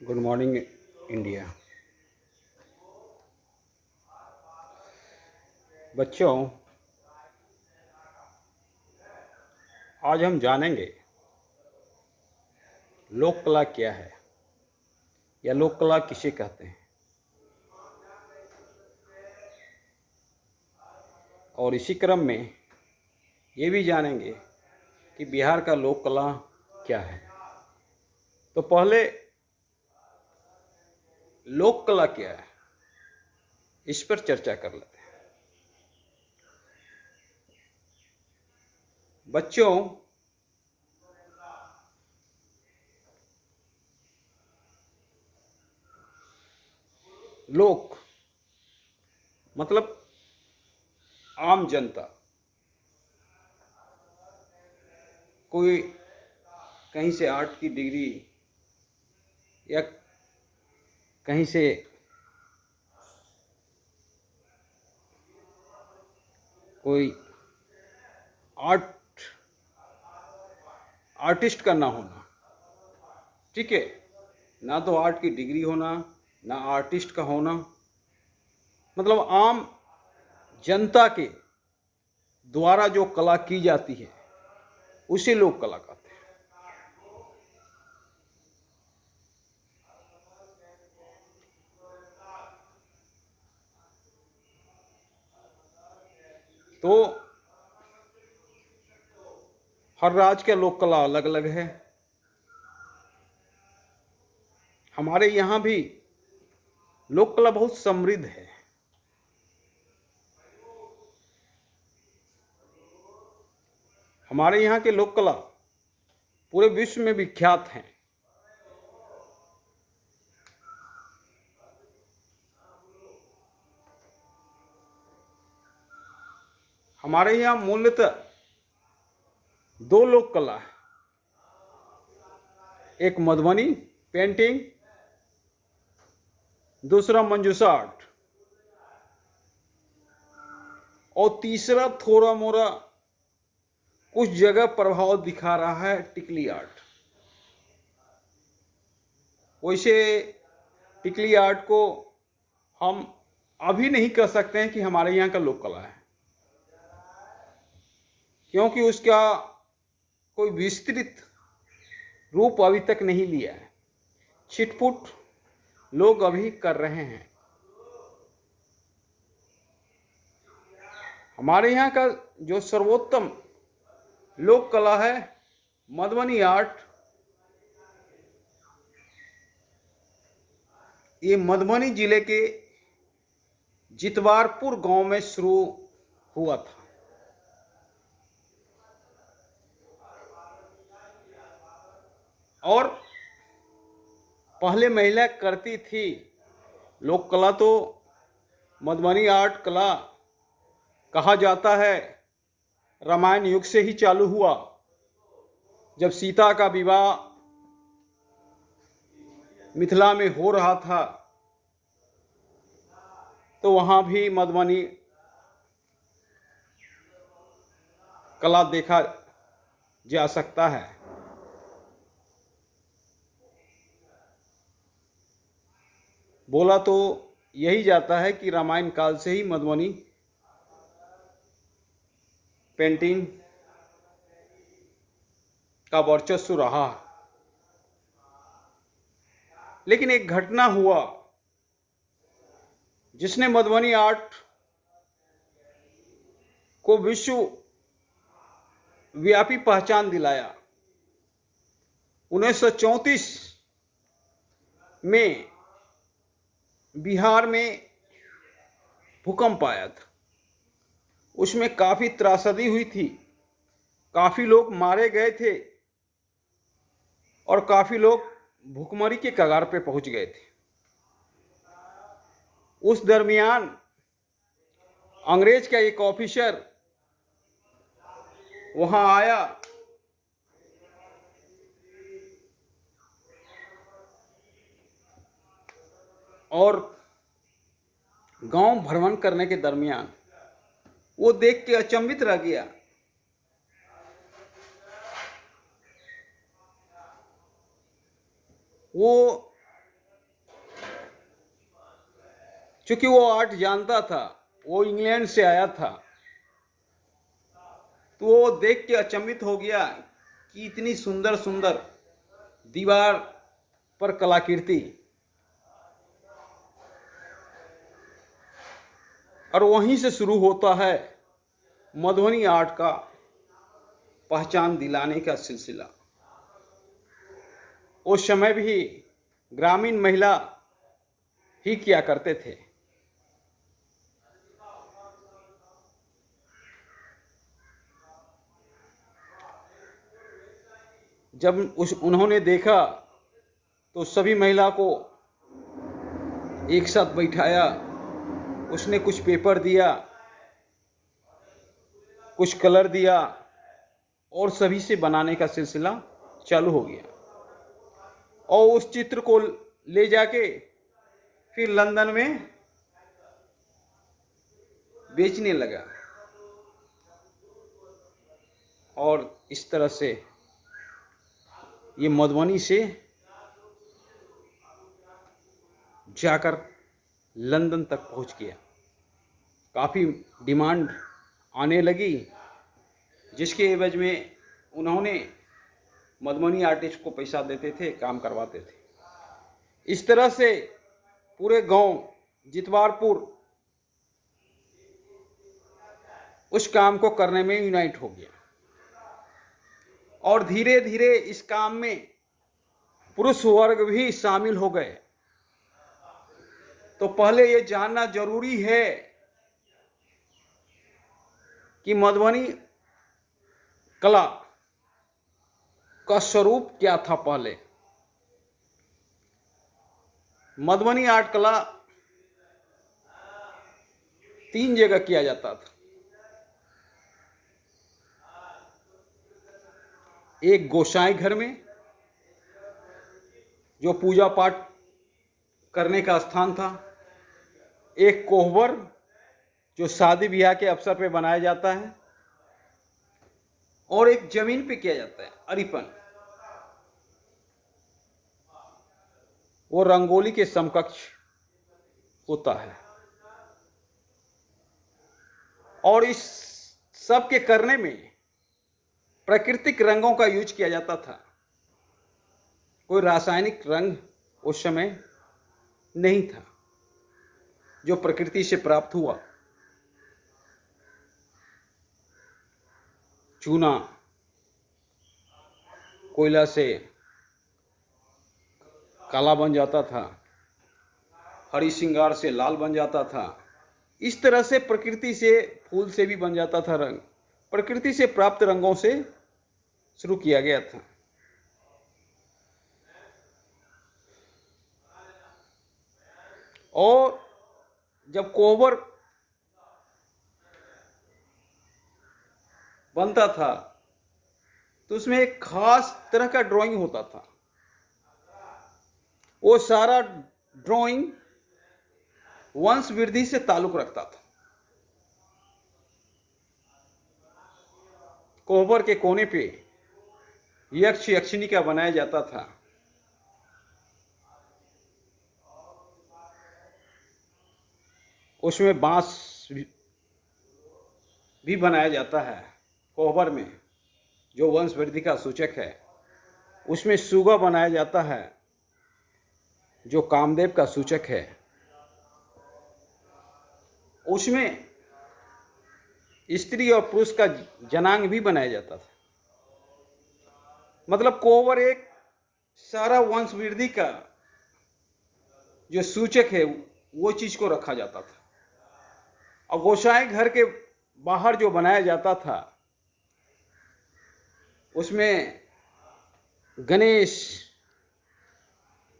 Good morning India. बच्चों, आज हम जानेंगे लोक कला क्या है या लोक कला किसे कहते हैं, और इसी क्रम में ये भी जानेंगे कि बिहार का लोक कला क्या है। तो पहले लोक कला क्या है, इस पर चर्चा कर लेते हैं। बच्चों, लोक मतलब आम जनता। कोई कहीं से आर्ट की डिग्री या कहीं से कोई आर्टिस्ट का ना होना, ठीक है, ना तो आर्ट की डिग्री होना, ना आर्टिस्ट का होना, मतलब आम जनता के द्वारा जो कला की जाती है उसे लोक कला कहते हैं। तो हर राज्य का लोक कला अलग अलग है। हमारे यहाँ भी लोक कला बहुत समृद्ध है। हमारे यहाँ के लोक कला पूरे विश्व में विख्यात हैं। हमारे यहाँ मूलतः दो लोक कला है, एक मधुबनी पेंटिंग, दूसरा मंजूषा आर्ट, और तीसरा थोड़ा मोड़ा कुछ जगह प्रभाव दिखा रहा है टिकली आर्ट। वैसे टिकली आर्ट को हम अभी नहीं कह सकते हैं कि हमारे यहाँ का लोक कला है, क्योंकि उसका कोई विस्तृत रूप अभी तक नहीं लिया है। छिटपुट लोग अभी कर रहे हैं। हमारे यहाँ का जो सर्वोत्तम लोक कला है मधुबनी आर्ट। ये मधुबनी जिले के जितवारपुर गांव में शुरू हुआ था। और पहले महिला करती थी लोक कला। तो मधुबनी आर्ट कला कहा जाता है रामायण युग से ही चालू हुआ, जब सीता का विवाह मिथिला में हो रहा था, तो वहाँ भी मधुबनी कला देखा जा सकता है। बोला तो यही जाता है कि रामायण काल से ही मधुबनी पेंटिंग का वर्चस्व रहा। लेकिन एक घटना हुआ जिसने मधुबनी आर्ट को विश्व व्यापी पहचान दिलाया। 1934 में बिहार में भूकंप आया था। उसमें काफ़ी त्रासदी हुई थी, काफ़ी लोग मारे गए थे और काफ़ी लोग भूखमरी के कगार पे पहुंच गए थे। उस दरमियान अंग्रेज का एक ऑफिसर वहां आया और गांव भ्रमण करने के दरमियान वो देख के अचंभित रह गया। वो क्योंकि वो आर्ट जानता था, वो इंग्लैंड से आया था, तो वो देख के अचंभित हो गया कि इतनी सुंदर सुंदर दीवार पर कलाकृति, और वहीं से शुरू होता है मधुबनी आर्ट का पहचान दिलाने का सिलसिला। उस समय भी ग्रामीण महिला ही किया करते थे। जब उन्होंने देखा तो सभी महिला को एक साथ बैठाया, उसने कुछ पेपर दिया, कुछ कलर दिया और सभी से बनाने का सिलसिला चालू हो गया। और उस चित्र को ले जाके फिर लंदन में बेचने लगा, और इस तरह से ये मधुबनी से जाकर लंदन तक पहुंच गया। काफ़ी डिमांड आने लगी, जिसके एवज में उन्होंने मधुबनी आर्टिस्ट को पैसा देते थे, काम करवाते थे। इस तरह से पूरे गांव जितवारपुर उस काम को करने में यूनाइट हो गया, और धीरे धीरे इस काम में पुरुष वर्ग भी शामिल हो गए। तो पहले ये जानना जरूरी है कि मधुबनी कला का स्वरूप क्या था। पहले मधुबनी आर्ट कला 3 जगह किया जाता था। एक गोसाई घर में, जो पूजा पाठ करने का स्थान था। एक कोहबर, जो शादी ब्याह के अवसर पे बनाया जाता है। और एक जमीन पे किया जाता है अरिपन, वो रंगोली के समकक्ष होता है। और इस सब के करने में प्राकृतिक रंगों का यूज किया जाता था। कोई रासायनिक रंग उस समय नहीं था, जो प्रकृति से प्राप्त हुआ। चूना कोयला से काला बन जाता था, हरी श्रृंगार से लाल बन जाता था। इस तरह से प्रकृति से, फूल से भी बन जाता था रंग। प्रकृति से प्राप्त रंगों से शुरू किया गया था। और जब कोहबर बनता था तो उसमें एक खास तरह का ड्राइंग होता था। वो सारा ड्राइंग वंश वृद्धि से ताल्लुक रखता था। कोहबर के कोने पे यक्ष यक्षिणी का बनाया जाता था। उसमें बांस भी बनाया जाता है कोहबर में, जो वंश वृद्धि का सूचक है। उसमें सुगा बनाया जाता है, जो कामदेव का सूचक है। उसमें स्त्री और पुरुष का जनांग भी बनाया जाता था। मतलब कोहबर एक सारा वंश वृद्धि का जो सूचक है, वो चीज को रखा जाता था। और गोसाई घर के बाहर जो बनाया जाता था, उसमें गणेश,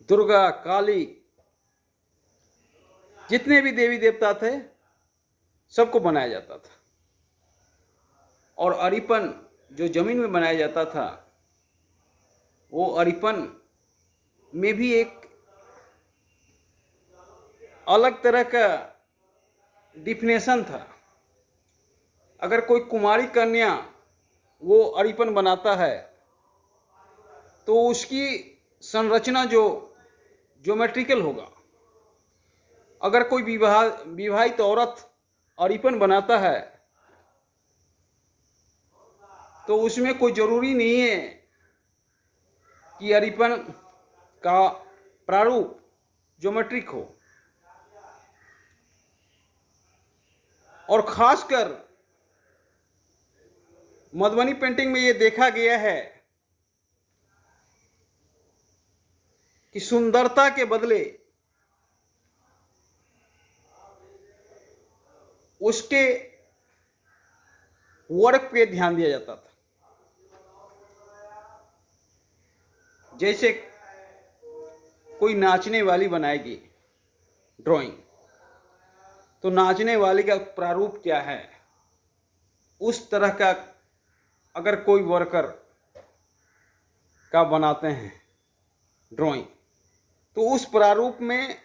दुर्गा, काली, जितने भी देवी देवता थे, सबको बनाया जाता था। और अरिपन जो जमीन में बनाया जाता था, वो अरिपन में भी एक अलग तरह का डिफिनेशन था। अगर कोई कुमारी कन्या वो अरिपन बनाता है तो उसकी संरचना जो ज्योमेट्रिकल होगा। अगर कोई विवाहित औरत अरीपन बनाता है तो उसमें कोई ज़रूरी नहीं है कि अरीपन का प्रारूप ज्योमेट्रिक हो, और खासकर मधुबनी पेंटिंग में ये देखा गया है कि सुंदरता के बदले उसके वर्क पे ध्यान दिया जाता था। जैसे कोई नाचने वाली बनाएगी ड्राइंग, तो नाचने वाली का प्रारूप क्या है, उस तरह का अगर कोई वर्कर का बनाते हैं ड्राइंग, तो उस प्रारूप में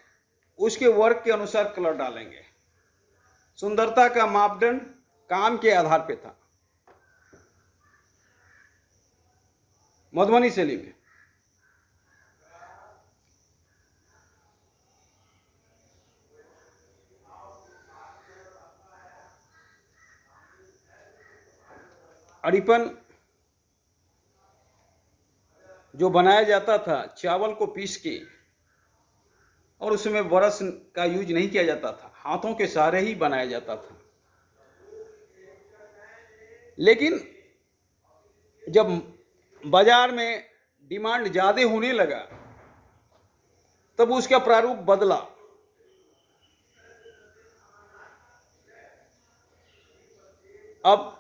उसके वर्क के अनुसार कलर डालेंगे। सुंदरता का मापदंड काम के आधार पे था मधुबनी शैली में। अरीपन जो बनाया जाता था चावल को पीस के, और उसमें ब्रश का यूज नहीं किया जाता था, हाथों के सहारे ही बनाया जाता था। लेकिन जब बाजार में डिमांड ज़्यादा होने लगा तब उसका प्रारूप बदला। अब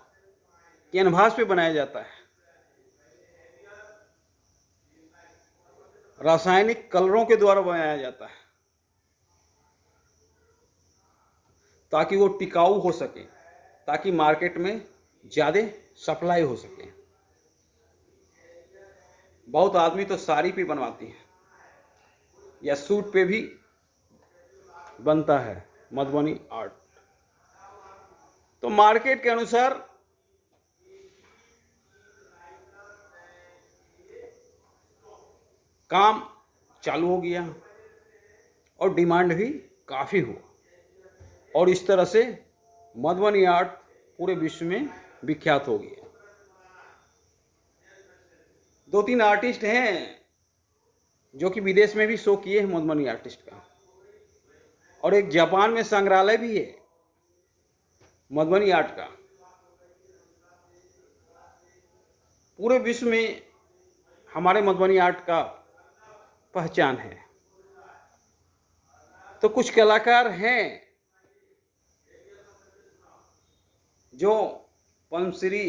कैनवास पे बनाया जाता है, रासायनिक कलरों के द्वारा बनाया जाता है ताकि वो टिकाऊ हो सके, ताकि मार्केट में ज़्यादा सप्लाई हो सके। बहुत आदमी तो साड़ी पे बनवाती हैं या सूट पे भी बनता है मधुबनी आर्ट। तो मार्केट के अनुसार काम चालू हो गया और डिमांड भी काफ़ी हुआ, और इस तरह से मधुबनी आर्ट पूरे विश्व में विख्यात हो गया। 2-3 आर्टिस्ट हैं जो कि विदेश में भी शो किए हैं मधुबनी आर्टिस्ट का, और एक जापान में संग्रहालय भी है मधुबनी आर्ट का। पूरे विश्व में हमारे मधुबनी आर्ट का पहचान है। तो कुछ कलाकार हैं जो पद्मश्री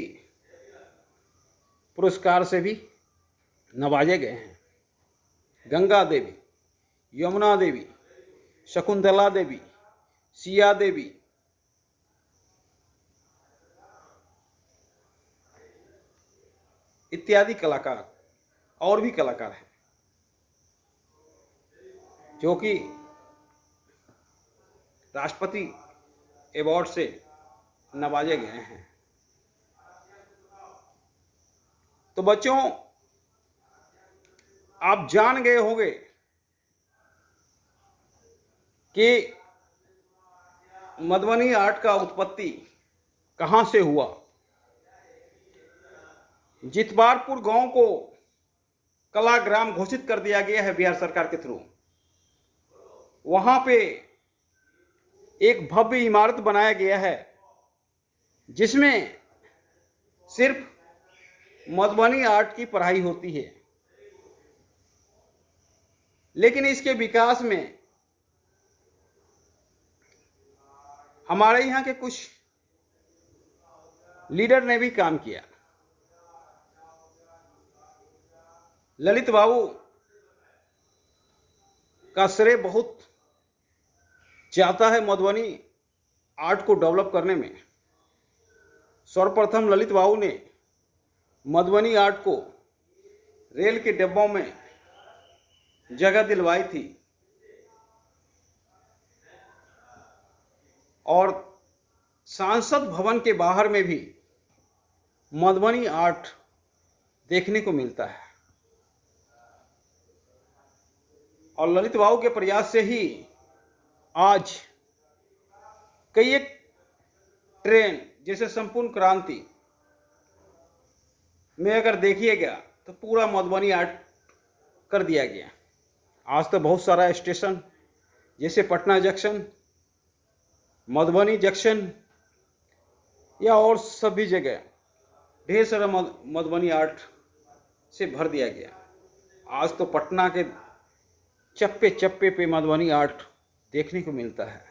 पुरस्कार से भी नवाजे गए हैं। गंगा देवी, यमुना देवी, शकुंतला देवी, सिया देवी, इत्यादि कलाकार और भी कलाकार हैं जो कि राष्ट्रपति अवार्ड से नवाजे गए हैं। तो बच्चों, आप जान गए होंगे कि मधुबनी आर्ट का उत्पत्ति कहाँ से हुआ। जितवारपुर गांव को कलाग्राम घोषित कर दिया गया है बिहार सरकार के थ्रू। वहां पे एक भव्य इमारत बनाया गया है जिसमें सिर्फ मधुबनी आर्ट की पढ़ाई होती है। लेकिन इसके विकास में हमारे यहाँ के कुछ लीडर ने भी काम किया। ललित बाबू का श्रेय बहुत जाता है मधुबनी आर्ट को डेवलप करने में। सर्वप्रथम ललित बाबू ने मधुबनी आर्ट को रेल के डिब्बों में जगह दिलवाई थी, और सांसद भवन के बाहर में भी मधुबनी आर्ट देखने को मिलता है। और ललित बाबू के प्रयास से ही आज कई एक ट्रेंड जैसे संपूर्ण क्रांति में अगर देखिएगा तो पूरा मधुबनी आर्ट कर दिया गया। आज तो बहुत सारा स्टेशन जैसे पटना जंक्शन, मधुबनी जंक्शन या और सभी जगह ढेर सारा मधुबनी आर्ट से भर दिया गया। आज तो पटना के चप्पे चप्पे पे मधुबनी आर्ट देखने को मिलता है।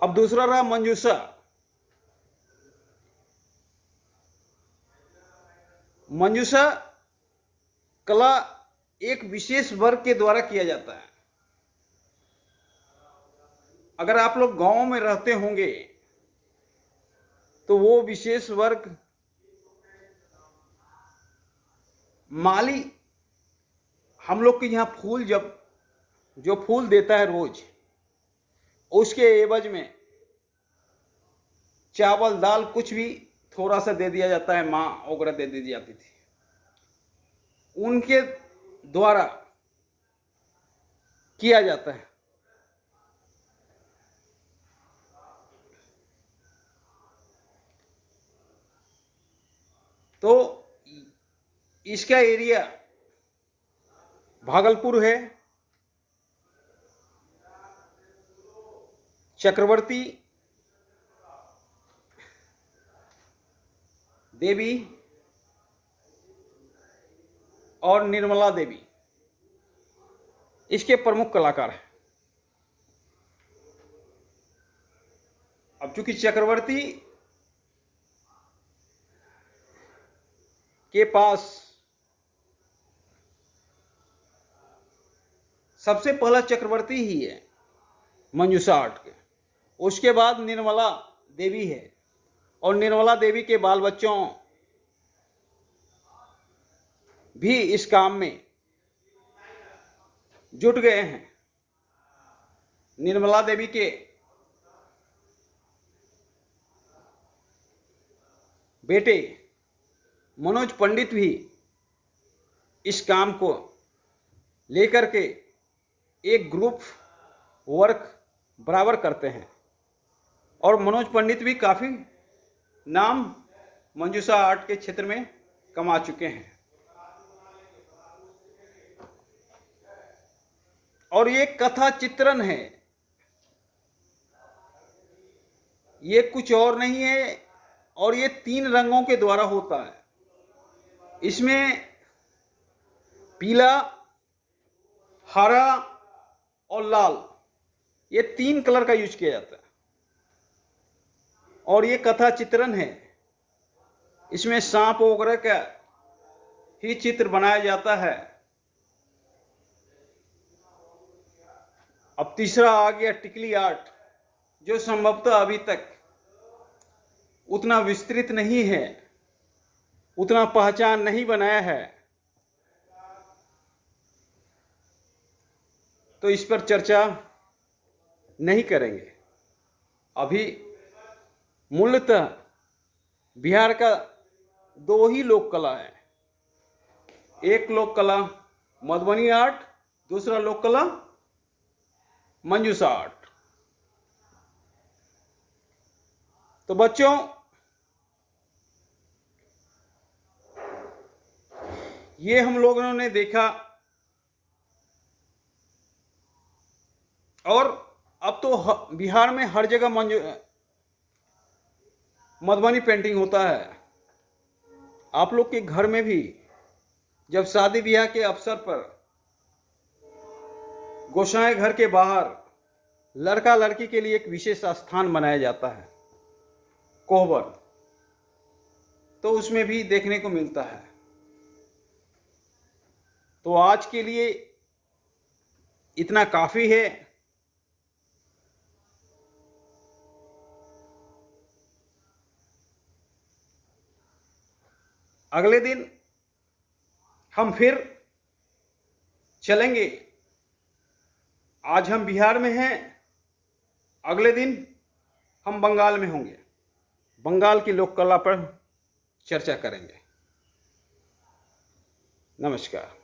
अब दूसरा रहा मंजूषा। मंजूषा कला एक विशेष वर्ग के द्वारा किया जाता है। अगर आप लोग गांव में रहते होंगे तो वो विशेष वर्ग माली हम लोग के यहाँ फूल जब जो फूल देता है रोज, उसके एवज में चावल दाल कुछ भी थोड़ा सा दे दिया जाता है, माँ वगैरह दे दी जाती थी। उनके द्वारा किया जाता है। तो इसका एरिया भागलपुर है, चक्रवर्ती देवी और निर्मला देवी इसके प्रमुख कलाकार हैं। अब चूंकि चक्रवर्ती के पास सबसे पहला चक्रवर्ती ही है मंजूषा आर्ट के, उसके बाद निर्मला देवी है, और निर्मला देवी के बाल बच्चों भी इस काम में जुट गए हैं। निर्मला देवी के बेटे मनोज पंडित भी इस काम को लेकर के एक ग्रुप वर्क बराबर करते हैं, और मनोज पंडित भी काफ़ी नाम मंजूषा आर्ट के क्षेत्र में कमा चुके हैं। और ये कथा चित्रण है, ये कुछ और नहीं है, और ये 3 रंगों के द्वारा होता है। इसमें पीला, हरा और लाल, ये 3 कलर का यूज किया जाता है। और ये कथा चित्रण है, इसमें सांप वगैरह का ही चित्र बनाया जाता है। अब तीसरा आ गया टिकली आर्ट, जो संभवतः अभी तक उतना विस्तृत नहीं है, उतना पहचान नहीं बनाया है, तो इस पर चर्चा नहीं करेंगे। अभी मूलतः बिहार का 2 ही लोक कला है। एक लोक कला मधुबनी आर्ट, दूसरा लोक कला मंजूषा आर्ट। तो बच्चों, ये हम लोगों ने देखा, और अब तो बिहार में हर जगह मधुबनी पेंटिंग होता है। आप लोग के घर में भी जब शादी ब्याह के अवसर पर गोसाई घर के बाहर लड़का लड़की के लिए एक विशेष स्थान बनाया जाता है, कोहबर, तो उसमें भी देखने को मिलता है। तो आज के लिए इतना काफ़ी है। अगले दिन हम फिर चलेंगे। आज हम बिहार में हैं, अगले दिन हम बंगाल में होंगे, बंगाल की लोक कला पर चर्चा करेंगे। नमस्कार।